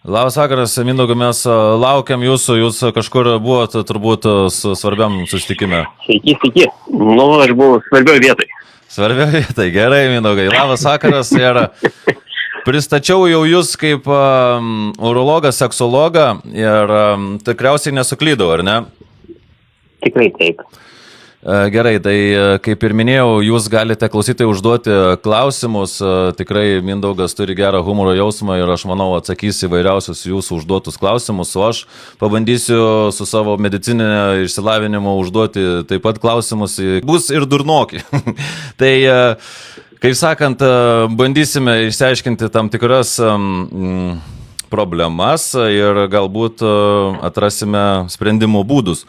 Labas vakaras, Mindaugai, mes laukiam jūsų, jūs kažkur buvote turbūt svarbiam susitikime. Sveiki. Aš buvau svarbioj vietoj. Svarbioj vietoj, gerai, Mindaugai. Labas vakaras ir pristačiau jau jūs kaip urologą, seksologą ir tikriausiai nesuklydau, ar ne? Tikrai taip. Gerai, tai kaip ir minėjau, jūs galite klausytojai užduoti klausimus, tikrai Mindaugas turi gerą humoro jausmą ir aš manau atsakys įvairiausius jūsų užduotus klausimus, o aš pabandysiu su savo medicininio išsilavinimu užduoti taip pat klausimus, bus ir durnoki. Tai, kaip sakant, bandysime išsiaiškinti tam tikras problemas ir galbūt atrasime sprendimo būdus.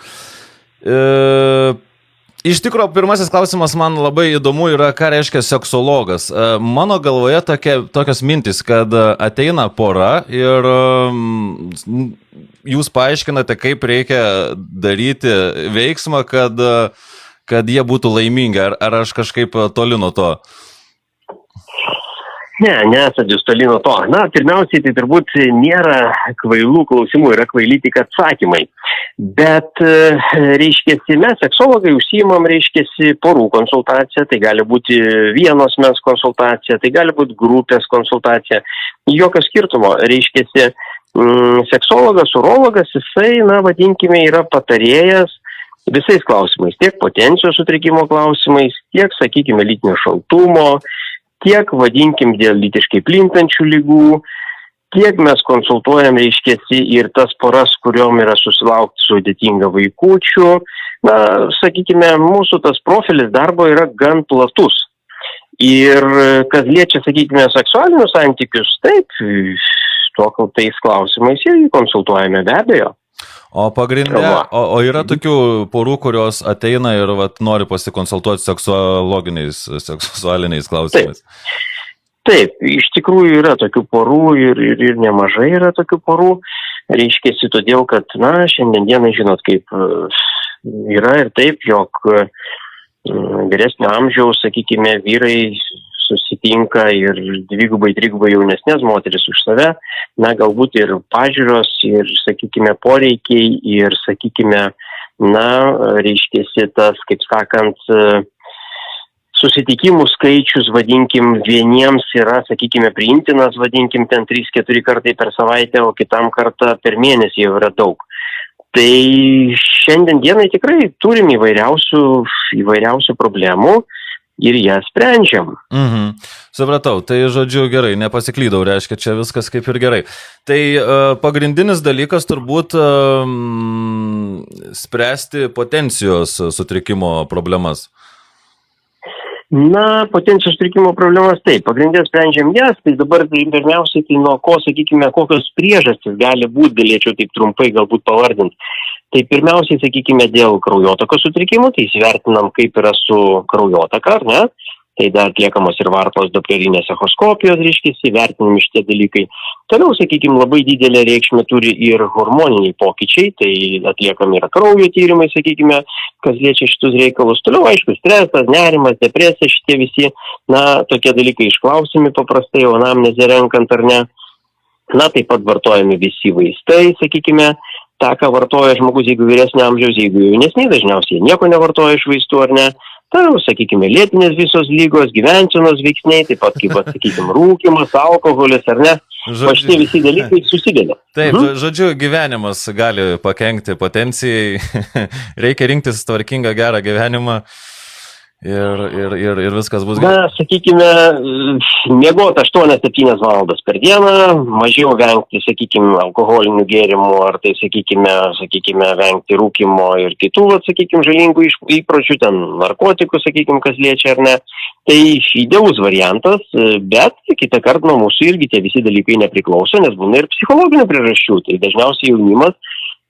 Iš tikrųjų, pirmasis klausimas man labai įdomu yra, ką reiškia seksologas. Mano galvoje tokios mintis, kad ateina pora ir jūs paaiškinate, kaip reikia daryti veiksmą, kad jie būtų laimingi. Ar aš kažkaip toli nuo to? Nesat jūs toli nuo to. Pirmiausiai, tai turbūt nėra kvailų klausimų, yra kvaili tik atsakymai. Bet, reiškiasi, mes seksologai užsiimam, reiškiasi, porų konsultaciją, tai gali būti vienos mens konsultacija, tai gali būti grupės konsultacija. Jokio skirtumo, reiškiasi, seksologas, urologas, jisai, vadinkime, yra patarėjas visais klausimais, tiek potencijos sutrikimo klausimais, tiek, sakykime, lytinio šaltumo, tiek, vadinkim, dėl lytiškai plintančių lygų, tiek mes konsultuojam, reiškiasi, ir tas poras, kuriuom yra susilaukti sudėtinga vaikučių. Sakykime, mūsų tas profilis darbo yra gan platus. Ir kas liečia, sakykime, seksualinius santykius, taip, tais klausimais irgi konsultuojame be abejo. O pagrindė, o yra tokių porų, kurios ateina ir nori pasikonsultuoti seksualiniais klausimais? Taip, iš tikrųjų yra tokių porų ir nemažai yra tokių porų. Reiškiasi todėl, kad, šiandien dienai, žinot, kaip yra ir taip, jog vyresnio amžiaus, sakykime, vyrai susitinka ir dvigubai, trigubai jaunesnės moteris už save, galbūt ir pažiūros, ir, sakykime, poreikiai, ir, sakykime, reiškiasi tas, kaip sakant, susitikimų skaičius, vadinkim, vieniems yra, sakykime, priimtinas, vadinkim, ten 3-4 kartai per savaitę, o kitam kartą per mėnesį jau yra daug. Tai šiandien dienai tikrai turim įvairiausių problemų ir jas sprendžiam. Supratau, tai žodžiu gerai, nepasiklydau, reiškia, čia viskas kaip ir gerai. Tai pagrindinis dalykas turbūt spręsti potencijos sutrikimo problemas. Potencijos sutrikimo problemas taip, pagrindė sprendžiam jas, tai dabar pirmiausiai tai nuo ko, sakykime, kokios priežastys gali būti, galėčiau taip trumpai galbūt pavardinti. Tai pirmiausiai, sakykime, dėl kraujotakos sutrikimų, tai įsivertinam, kaip yra su kraujotaka, ar ne? Tai dar atliekamos ir varpos doplerinės echoskopijos, reiškiasi, vertinami šitie dalykai. Toliau, sakykime, labai didelę reikšmę turi ir hormoniniai pokyčiai, tai atliekami yra kraujo tyrimai, sakykime, kas liečia šitus reikalus. Toliau, aišku, stresas, nerimas, depresija, šitie visi, tokie dalykai išklausimi paprastai, anamnezę renkant ar ne. Taip pat vartojami visi vaistai, sakykime, tą, ką vartoja žmogus, jeigu vyresnio amžiaus, jeigu jaunesni, dažniausiai nieko nevartoja iš vaistų ar ne. Sakykime, lėtinės visos lygos, gyvensenos veiksniai, taip pat, kaip, sakykime, rūkymas, alkoholis, ar ne? O šitie visi dalykai susideda. Taip, žodžiu, gyvenimas gali pakenkti potencijai, reikia rinktis tvarkingą, gerą gyvenimą ir viskas bus gerai. Sakykime, miegoti 8-7 valandas per dieną, mažiau vengti, sakykime, alkoholinių gėrimų, ar tai, sakykime, vengti rūkymo ir kitų, sakykime, žalingų įpročių, ten narkotikų, sakykime, kas liečia ar ne. Tai idealus variantas, bet kitą kartą nuo mūsų irgi tie visi dalykai nepriklauso, nes būna ir psichologinių priežasčių. Tai dažniausiai jaunimas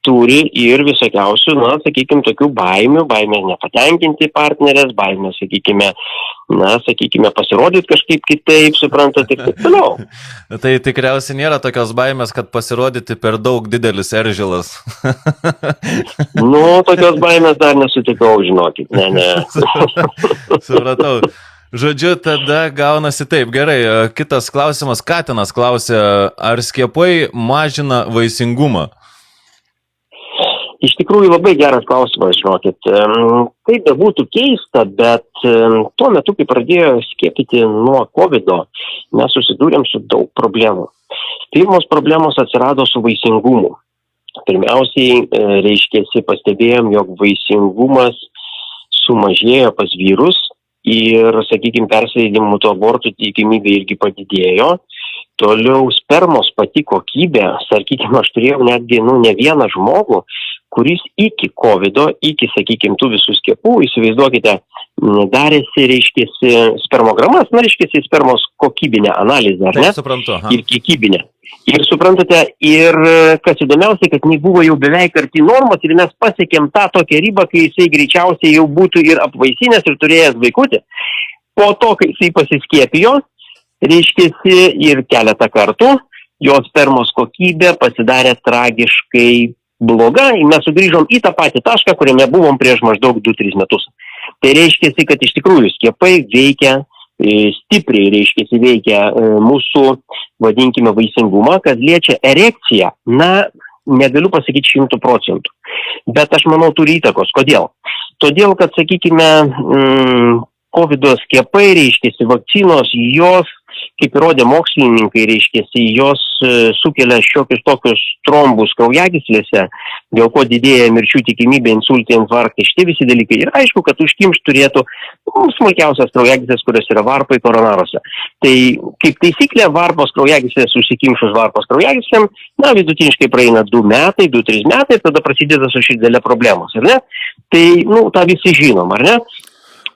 turi ir visokiausių, sakykime, tokių baimės nepatenkinti partnerės, baimės, sakykime, pasirodyti kažkaip kitaip, suprantate, ir taip toliau. Tai tikriausiai nėra tokios baimės, kad pasirodyti per daug didelis eržilas. Tokios baimės dar nesutikau, žinokit, ne. Supratau. Žodžiu, tada gaunasi taip. Gerai, kitas klausimas. Katinas klausė, ar skiepai mažina vaisingumą? Iš tikrųjų labai geras klausimas, žinokit. Tai bebūtų keista, bet tuo metu, kai pradėjo skiepyti nuo COVID-o, mes susidūrėm su daug problemų. Pirmos problemos atsirado su vaisingumu. Pirmiausiai, reiškėsi, pastebėjom, jog vaisingumas sumažėjo pas vyrus ir, sakykime, persileidimų to abortų tikimybė irgi padidėjo. Toliau spermos pati kokybė, sakykime, aš turėjau netgi ne vieną žmogų, kuris iki COVID-o, iki, sakykime, tų visų skiepų, įsivaizduokite, darėsi, reiškėsi, spermogramas, reiškėsi spermos kokybinę analizę, ar ne? Taip, suprantu. Aha. Ir kiekybinę. Ir suprantate, ir kas įdomiausia, kad nebuvo jau beveik arti normos ir mes pasiekėm tą tokią ribą, kai jisai greičiausiai jau būtų ir apvaisinęs ir turėjęs vaikutį. Po to, kai jisai pasiskiepijo, reiškėsi ir keletą kartų, jo spermos kokybė pasidarė tragiškai bloga ir mes sugrįžom į tą patį tašką, kuriame buvom prieš maždaug 2-3 metus. Tai reiškėsi, kad iš tikrųjų skiepai veikia stipriai, reiškėsi veikia mūsų, vadinkime, vaisingumą, kad liečia erekciją, negaliu pasakyti 100%. Bet aš manau, turi įtakos. Kodėl? Todėl, kad, sakykime, COVID skiepai, reiškėsi vakcinos, jos, kaip įrodė mokslininkai, reiškėsi, jos sukelia šiokius tokius trombus kraujagyslėse, dėl ko didėja mirčių tikimybė, insultai, infarktai, šitie visi dalykai. Ir aišku, kad užkimšt turėtų smulkiausias kraujagyslės, kurios yra varpai koronaruose. Tai kaip taisyklė, varpos kraujagyslės užsikimšus varpos kraujagyslėm, vidutiniškai praeina 2-3 metai, tada prasideda su širdelė problemos, ar ne? Tai, tą visi žinom, ar ne?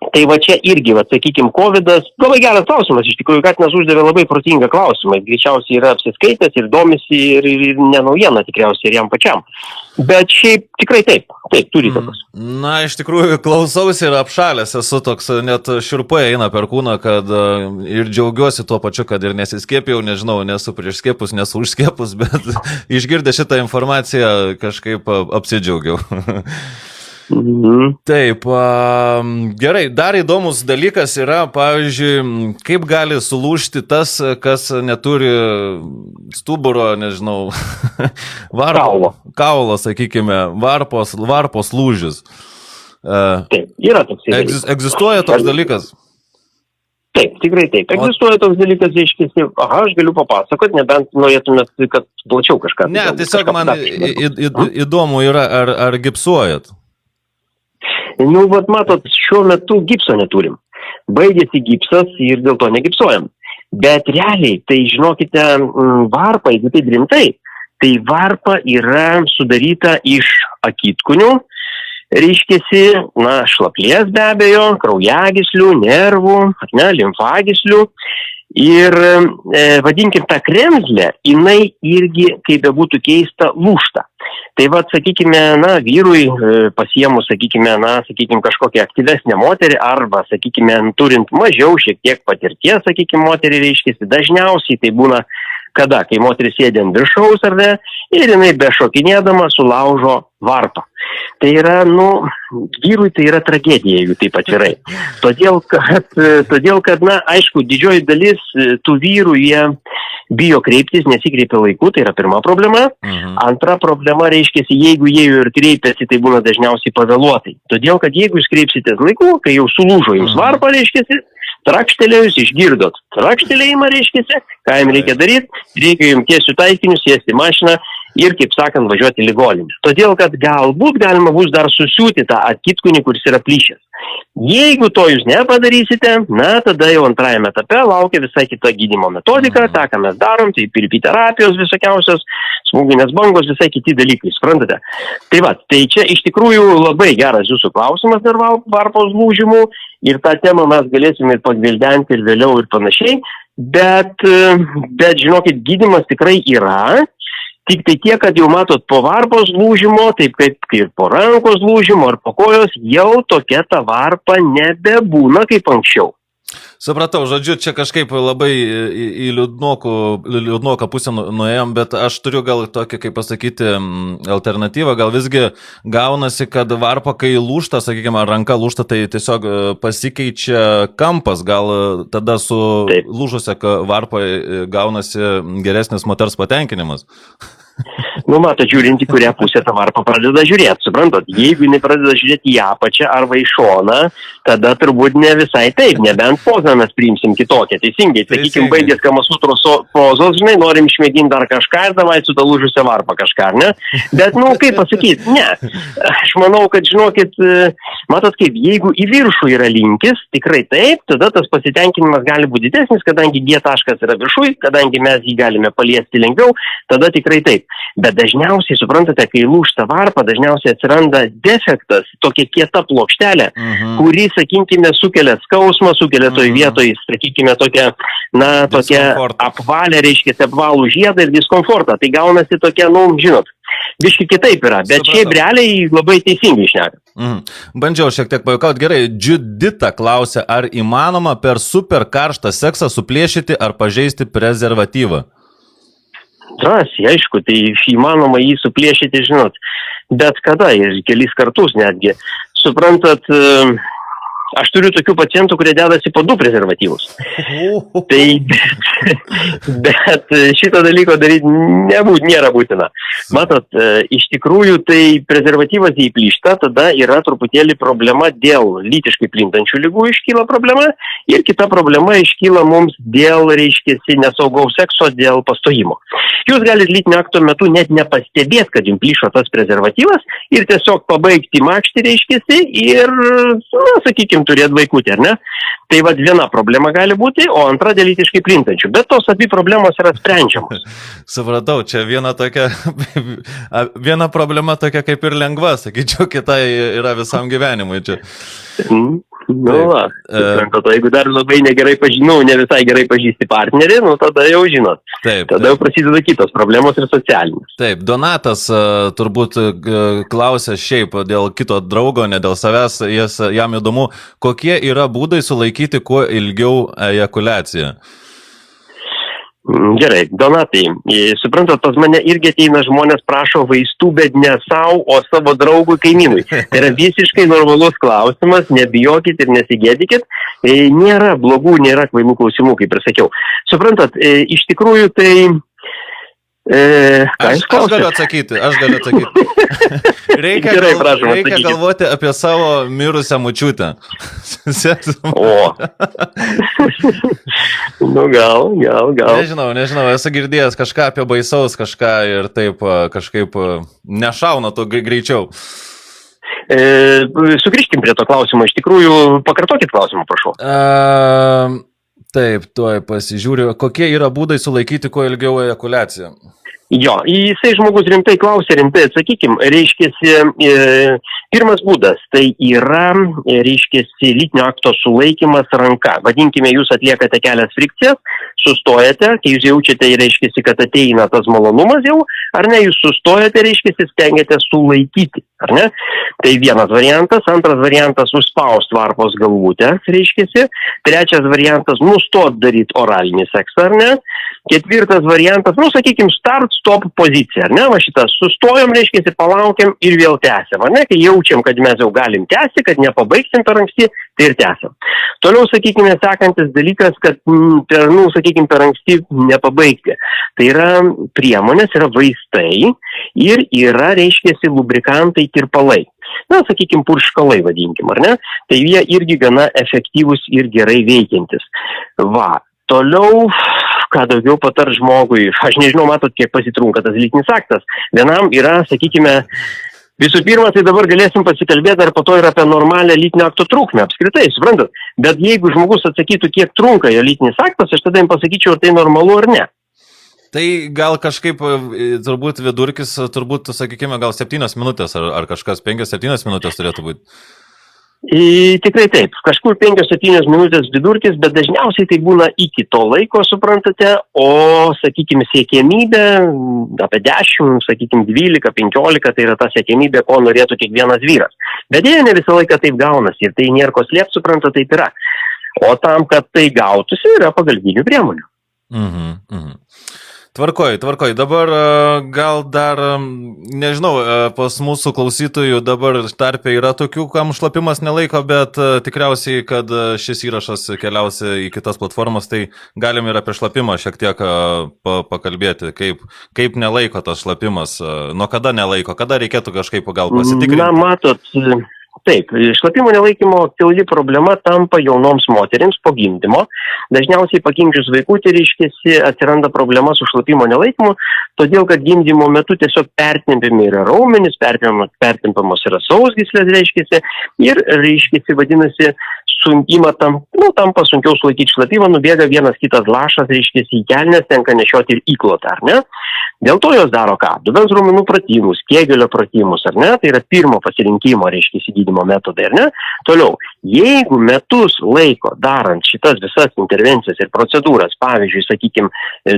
Tai va čia irgi, sakykime, COVID-as, labai geras klausimas, iš tikrųjų, Katinas uždavė labai protingą klausimą, greičiausiai yra apsiskaitęs ir domisi ir ne naujiena tikriausiai ir jam pačiam. Bet šiaip tikrai taip, turi įtakos. Na, iš tikrųjų, klausausi ir apšalęs esu toks, net šiurpai eina per kūną, kad ir džiaugiuosi tuo pačiu, kad ir nesiskiepėjau, nežinau, nesu prieš skiepus, nesu už skiepus, bet išgirdę šitą informaciją kažkaip apsidžiaugiau. Taip, gerai, dar įdomus dalykas yra, pavyzdžiui, kaip gali sulūžti tas, kas neturi stuburo, nežinau, kaulo, sakykime, varpos lūžis. Taip, yra toks. Egzistuoja toks dalykas? Taip, tikrai taip. Egzistuoja toks dalykas, reiškia, aš galiu papasakoti, nebent norėtumėt, kad plačiau kažką. Ne, tiesiog man įdomu yra, ar gipsuojat? Matot, šiuo metu gipso neturim. Baigėsi gipsas ir dėl to negipsuojam. Bet realiai, tai žinokite, varpa, jeigu tai rimtai, tai varpa yra sudaryta iš akitkunių, reiškiasi, šlaplės be abejo, kraujagyslių, nervų, limfagyslių. Ir vadinkim tą kremzlę, jinai irgi, kaip bebūtų keista, lūžta. Tai sakykime, vyrui pasiėmus, sakykime, kažkokią aktyvesnę moterį arba, sakykime, turint mažiau šiek tiek patirties, sakykime, moterį reiškiasi, dažniausiai tai būna kada, kai moteris sėdė ant viršaus ar ne, ir jinai bešokinėdama sulaužo varpą. Tai yra, vyrui tai yra tragedija, jeigu taip atvirai. Todėl, kad, aišku, didžioji dalis tų vyrų, jie bijo kreiptis, nesikreipia laiku, tai yra pirma problema. Antra problema, reiškiasi, jeigu jie jau ir kreipiasi, tai būna dažniausiai pavėluotai. Todėl, kad jeigu jūs kreipsitės laiku, kai jau sulūžo jums varpą, reiškiasi, trakštelėjus, išgirdot trakštelėjimą, reiškiasi, ką jums reikia daryti, reikia jums tiesių taikinius, sėsti mašiną ir, kaip sakant, važiuoti į ligoninę. Todėl, kad galbūt galima bus dar susiūti tą akitkūnį, kuris yra plyšęs. Jeigu to jūs nepadarysite, tada jau antrajame etape laukia visai kita gydymo metodika, tą, ką mes darom, tai piripiterapijos visokiausios, smūginės bangos, visai kiti dalykai, suprantate. Tai čia iš tikrųjų labai geras jūsų klausimas dėl varpos lūžimų ir tą temą mes galėsime ir pagvildenti ir vėliau ir panašiai, bet žinokit, gydymas tikrai yra. Tik tai tiek, kad jau matot po varpos lūžimo, taip kaip ir po rankos lūžimo ar po kojos, jau tokia ta varpa nebebūna kaip anksčiau. Supratau, žodžiu, čia kažkaip labai į liūdnoką pusę nuėjom, bet aš turiu gal tokį, kaip pasakyti, alternatyvą, gal visgi gaunasi, kad varpa, kai lūžta, sakykime, ranka lūžta, tai tiesiog pasikeičia kampas, gal tada su lūžusia varpa gaunasi geresnis moters patenkinimas. Nu, matot, žiūrint į kurią pusę ta varpa pradeda žiūrėti, suprantat, jeigu jinai pradeda žiūrėti į apačią arba į šoną, tada turbūt ne visai taip, nebent pozą mes priimsim kitokią, teisingai, sakykime, baigęs Kamasutros pozos, žinai, norim išmėginti dar kažką ir davai su ta lūžusia varpa kažką, ne? Bet, nu, kaip pasakyti, ne, aš manau, kad, žinokit, matot kaip, jeigu į viršų yra linkis, tikrai taip, tada tas pasitenkinimas gali būti didesnis, kadangi G taškas yra viršui, kadangi mes jį galime paliesti lengviau, tada tikrai taip. Bet dažniausiai, suprantate, kai lūžta varpa, dažniausiai atsiranda defektas, tokia kieta plokštelė, kuri, sakykime, sukelia skausmą, sukelia toj vietoj, sakykime, tokia, na, tokia apvalę, reiškia, apvalų žiedą ir diskomfortą. Tai gaunasi tokia, nu, žinot, biški kitaip yra, bet šiaip realiai labai teisingai šneka. Bandžiau šiek tiek pajuokauti. Gerai, Judita klausia, ar įmanoma per super karštą seksą suplėšyti ar pažeisti prezervatyvą? Drąsiai, aišku, tai įmanoma jį suplėšyti, žinot, bet kada ir kelis kartus netgi. Suprantat, aš turiu tokių pacientų, kurie dedasi po 2 prezervatyvus. Tai, bet šito dalyko daryti nėra būtina. Matot, iš tikrųjų, tai prezervatyvas įplyšta, tada yra truputėlį problema dėl lytiškai plintančių ligų iškyla problema ir kita problema iškyla mums dėl, reiškiasi, nesaugaus sekso, dėl pastojimo. Jūs galite lytinio akto metu net nepastebėti, kad jums plyšo tas prezervatyvas ir tiesiog pabaigti makštį, reiškiasi, ir, na, sakykime, turėti vaikutį, ar ne? Tai vad viena problema gali būti, o antra dėl lytiškai plintančių. Bet tos abi problemos yra sprendžiamos. Supratau, čia viena problema tokia kaip ir lengva, sakyčiau, kita yra visam gyvenimui čia. Nu, va, jeigu dar labai negerai ne visai gerai pažįsti partnerį, nu tada jau žinot. Tada jau prasideda kitos problemos ir socialinės. Taip, Donatas turbūt klausia šiaip dėl kito draugo, ne dėl savęs, jam įdomu, kokie yra būdai sulaikyti kuo ilgiau ejakuliaciją. Gerai, Donatai, suprantat, pas mane irgi ateina žmonės prašo vaistų, bet ne savo, o savo draugui kaimynui. Tai yra visiškai normalus klausimas, nebijokit ir nesigėdikit. Nėra blogų, nėra kvailų klausimų, kaip ir sakiau. Suprantat, iš tikrųjų tai... Aš galiu atsakyti. Reikia galvoti apie savo mirusią močiutę. O. Nu, gal. Nežinau, esu girdėjęs kažką apie baisaus, kažką ir taip kažkaip nešauna to greičiau. Sugrįžkim prie to klausimo. Iš tikrųjų, pakartokit klausimą, prašau. Taip, tuoj pasižiūriu. Kokie yra būdai sulaikyti kuo ilgiau ejakuliaciją? Jo, jisai žmogus rimtai klausė, rimtai atsakykim. Reiškiasi, pirmas būdas, tai yra, reiškiasi, lytinio akto sulaikymas ranka. Vadinkime, jūs atliekate kelias frikcijas, sustojate, kai jūs jaučiate, reiškiasi, kad ateina tas malonumas jau, ar ne, jūs sustojate, reiškiasi, stengiate sulaikyti, ar ne? Tai vienas variantas, antras variantas užspaust varpos galvutę, reiškiasi, trečias variantas nustot daryti oralinį seksą, ar ne? Ketvirtas variantas, nu, sakykim, start-stop pozicija, ar ne? Va šitas, sustojom, reiškiasi, palaukiam ir vėl tęsiam, ar ne? Kai jaučiam, kad mes jau galim tęsti, kad nepabaigsim per anksti, tai ir tęsiam. Toliau, sakykime, sekantis dalykas, kad, per anksti nepabaigti. Tai yra priemonės, yra vaistai ir yra, reiškiasi, lubrikantai, tirpalai. Na, sakykime, purškalai vadinkim, ar ne? Tai jie irgi gana efektyvūs ir gerai veikiantis. Va, toliau... ką daugiau patar žmogui. Aš nežinau, matot, kiek pasitrunka tas lytinis aktas. Vienam yra, sakykime, visų pirma, tai dabar galėsim pasikalbėti ar po to ir apie normalią lytinio akto trukmę, apskritai, suprantat. Bet jeigu žmogus atsakytų, kiek trunka jo lytinis aktas, aš tada jam pasakyčiau, ar tai normalu ar ne. Tai gal kažkaip, turbūt vidurkis, sakykime, gal 7 minutės, ar kažkas 5-7 minutės turėtų būti. Tikrai taip, kažkur 5-7 minutės vidurkis, bet dažniausiai tai būna iki to laiko, suprantate, o, sakykime, siekiamybė apie 10, sakykime, 12-15, tai yra ta siekiamybė, ko norėtų kiekvienas vyras. Bet jie ne visą laiką taip gaunasi ir tai nėra ko slėpti, suprantate, taip yra. O tam, kad tai gautųsi, yra pagalbinių priemonių. Tvarkoj. Dabar gal dar, nežinau, pas mūsų klausytojų dabar tarpe yra tokių, kam šlapimas nelaiko, bet tikriausiai, kad šis įrašas keliausia į kitas platformas, tai galim ir apie šlapimą šiek tiek pakalbėti, kaip nelaiko tas šlapimas, nuo kada nelaiko, kada reikėtų kažkaip gal pasitikrinti. Na, matot, taip, šlapimo nelaikymo aktuali problema tampa jaunoms moterims po gimdymo. Dažniausiai pagimdžius vaikutį, reiškiasi, atsiranda problema su šlapimo nelaikymu, todėl kad gimdymo metu tiesiog pertempiami yra raumenys, pertempiamos yra sausgyslės, reiškiasi, ir, reiškiasi, vadinasi, tampa sunkiau sulaikyti šlapimą, nubėga vienas kitas lašas, reiškiasi, į kelnes tenka nešioti ir įklotą, ar ne? Dėl to jos daro ką? Dubens raumenų pratimus, Kėgelio pratimus, ar ne? Tai yra pirmo pasirinkimo, reiškia, gydymo metodai, ar ne? Toliau, jeigu metus laiko darant šitas visas intervencijas ir procedūras, pavyzdžiui, sakykime,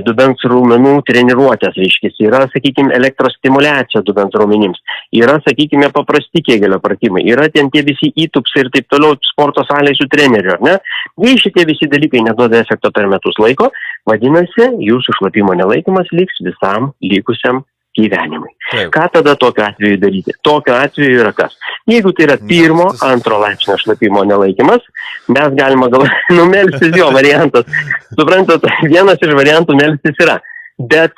dubens raumenų treniruotės, reiškia, yra, sakykime, elektrostimulacija dubens raumenims, yra, sakykime, paprasti Kėgelio pratimai, yra ten tie visi įtupsai ir taip toliau sporto salėje su treneriu, ar ne? Jei šitie visi dalykai neduoda efekto per metus laiko, vadinasi, jūsų šlapimo nelaikymas liks visam likusiam gyvenimui. Taip. Ką tada tokiu atveju daryti? Tokiu atveju yra kas? Jeigu tai yra pirmo, antro laipsnio šlapimo nelaikymas, mes galima melstis jo variantas. Suprantat, vienas iš variantų melstis yra. Bet,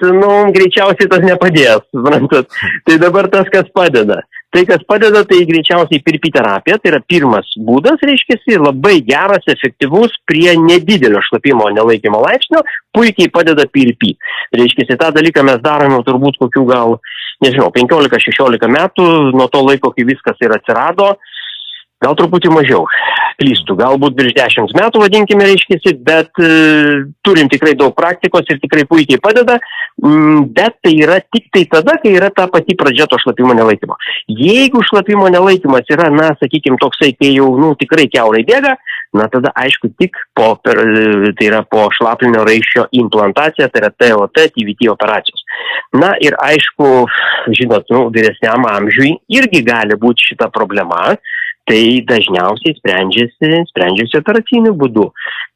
greičiausiai tas nepadės, suprantat. Tai dabar tas, kas padeda. Tai, kas padeda, tai greičiausiai PRP terapija, tai yra pirmas būdas, reiškiasi, labai geras, efektyvus prie nedidelio šlapimo nelaikymo laipsnio, puikiai padeda PRP. Reiškiasi, tą dalyką mes darome turbūt kokių gal, 15-16 metų, nuo to laiko, kai viskas ir atsirado, gal truputį mažiau, klystu, galbūt virš 10 metų vadinkime, reiškiasi, bet turim tikrai daug praktikos ir tikrai puikiai padeda, bet tai yra tik tai tada, kai yra ta pati pradžia to šlapimo nelaikymo. Jeigu šlapimo nelaikymas yra, sakykime, toksai, kai jau, tikrai kiaurai bėga, tada aišku tik tai yra po šlaplinio raiščio implantacija, tai yra TOT, TVT operacijos. Na ir aišku, žinot, vyresniam amžiui irgi gali būti šita problema, tai dažniausiai sprendžiasi operaciniu būdu.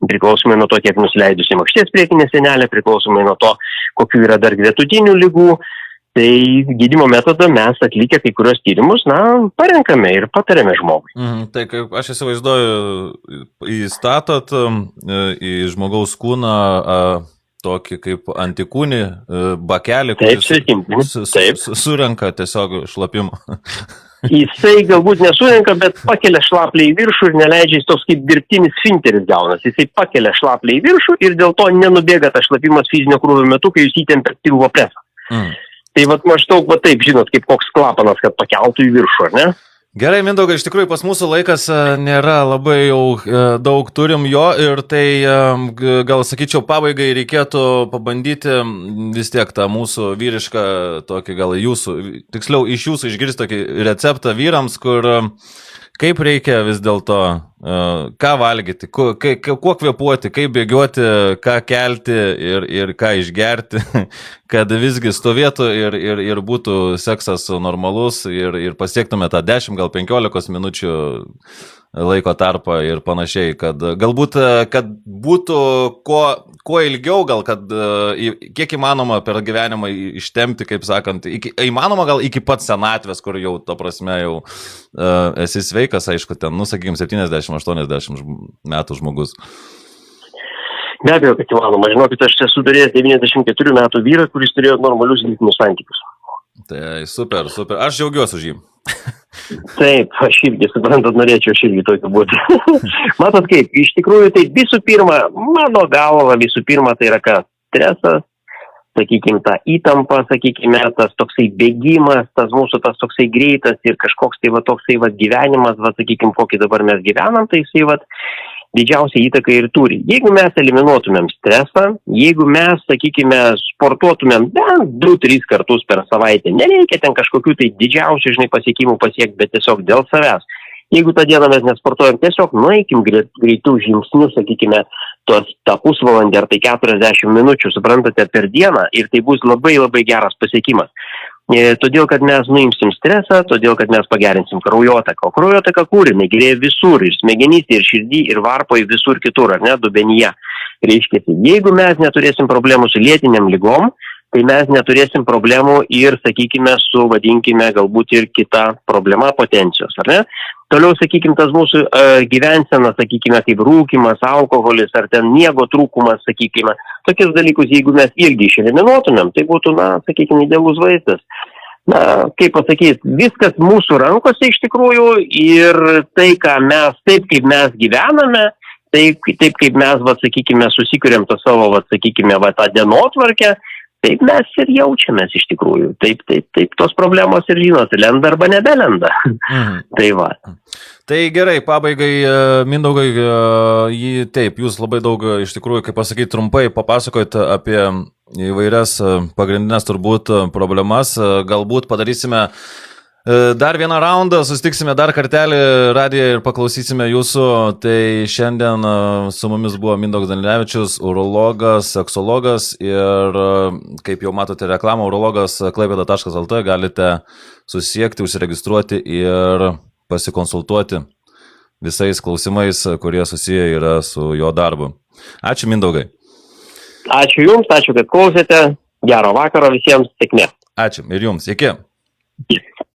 Priklausomai nuo to, kiek nusileidusi makšties priekinė sienelė, priklausomai nuo to, kokių yra dar gretutinių lygų. Tai gydymo metodą mes atlikę kai kurios tyrimus, parenkame ir patarėme žmogui. Tai kaip aš įsivaizduoju, įstatot į žmogaus kūną tokį kaip antikūnį bakelį, kuris surenka tiesiog šlapimą. Jisai galbūt nesurenka, bet pakelia šlaplį į viršų ir neleidžia, jis toks kaip dirbtinis finteris gaunas. Jisai pakelia šlaplį į viršų ir dėl to nenubėga tas šlapimas fizinio krūvio metu, kai jūs įtempia pilvo presą. Tai maždaug taip, žinot, kaip koks klapanas, kad pakeltų į viršų, ar ne? Gerai, Mindaugai, iš tikrųjų pas mūsų laikas nėra labai jau daug turim jo ir tai gal sakyčiau pabaigai reikėtų pabandyti vis tiek tą mūsų vyrišką tokį gal tiksliau iš jūsų išgirsti tokį receptą vyrams, kur kaip reikia vis dėlto, ką valgyti, kuo kvėpuoti, kaip bėgioti, ką kelti ir ką išgerti, kad visgi stovėtų ir būtų seksas normalus ir pasiektume tą 10, gal 15 minučių laiko tarpą ir panašiai, kad galbūt, kad būtų kuo ilgiau, gal kad kiek įmanoma per gyvenimą ištempti, kaip sakant, įmanoma gal iki pat senatvės, kur jau, to prasme, jau esi sveikas, aišku, ten, sakykime, 70-80 metų žmogus. Be abejo, kad įmanoma. Žinokit, aš esu turėjęs 94 metų vyrą, kuris turėjo normalius lytinius santykius. Tai super. Aš džiaugiuosi už jį. Taip, aš irgi, suprantat, norėčiau irgi tokio būti. Matot kaip, iš tikrųjų, tai visų pirma, mano galva, tai yra kas? Stresas, sakykime, ta įtampa, sakykime, tas toksai bėgimas, tas mūsų tas toksai greitas ir kažkoks tai toksai gyvenimas, sakykime, kokį dabar mes gyvenam, tai jisai didžiausia įtaka ir turi. Jeigu mes eliminuotumėm stresą, jeigu mes, sakykime, sportuotumėm bent 2-3 kartus per savaitę, nereikia ten kažkokių tai didžiausių, pasiekimų pasiekti, bet tiesiog dėl savęs. Jeigu tą dieną mes nesportuojam, tiesiog nueikim greitų žingsnių, sakykime, tą pusvalandį ar tai 40 minučių, suprantate, per dieną ir tai bus labai labai geras pasiekimas. Todėl, kad mes nuimsim stresą, todėl, kad mes pagerinsim kraujotaką. O kraujotaka kur? Jinai gerėja visur, ir smegenyse, ir širdį, ir varpoje, visur kitur, ar ne, dubenyje. Reiškia, jeigu mes neturėsim problemų su lėtiniam ligom, tai mes neturėsim problemų ir, sakykime, su, vadinkime, galbūt ir kita problema potencijos, ar ne? Toliau, sakykime, tas mūsų gyvensena, sakykime, kaip rūkimas, alkoholis, ar ten miego trūkumas, sakykime, tokius dalykus, jeigu mes irgi išeliminuotumėm, tai būtų, na, sakykime, idealus vaizdas. Na, kaip pasakyti, viskas mūsų rankose iš tikrųjų ir tai, ką mes, taip kaip mes gyvename, taip kaip mes, va, sakykime, susikuriam tą savo, va, sakykime, va, tą dienotvarkę, taip mes ir jaučiamės iš tikrųjų. Taip, tos problemos ir žinot, lenda arba nebelenda. Tai va. Tai gerai, pabaigai, Mindaugai, taip, jūs labai daug, iš tikrųjų, kaip pasakyti, trumpai papasakojate apie įvairias pagrindinės turbūt problemas. Galbūt padarysime dar vieną raundą, susitiksime dar kartelį radiją ir paklausysime jūsų. Tai šiandien su mumis buvo Mindaugas Danilevičius, urologas, seksologas ir, kaip jau matote reklamą, urologas klaipėda.lt, galite susisiekti, užsiregistruoti ir pasikonsultuoti visais klausimais, kurie susiję yra su jo darbu. Ačiū, Mindaugai. Ačiū Jums, ačiū, kad klausėte. Gero vakaro visiems, sėkmė. Ačiū ir Jums. Iki.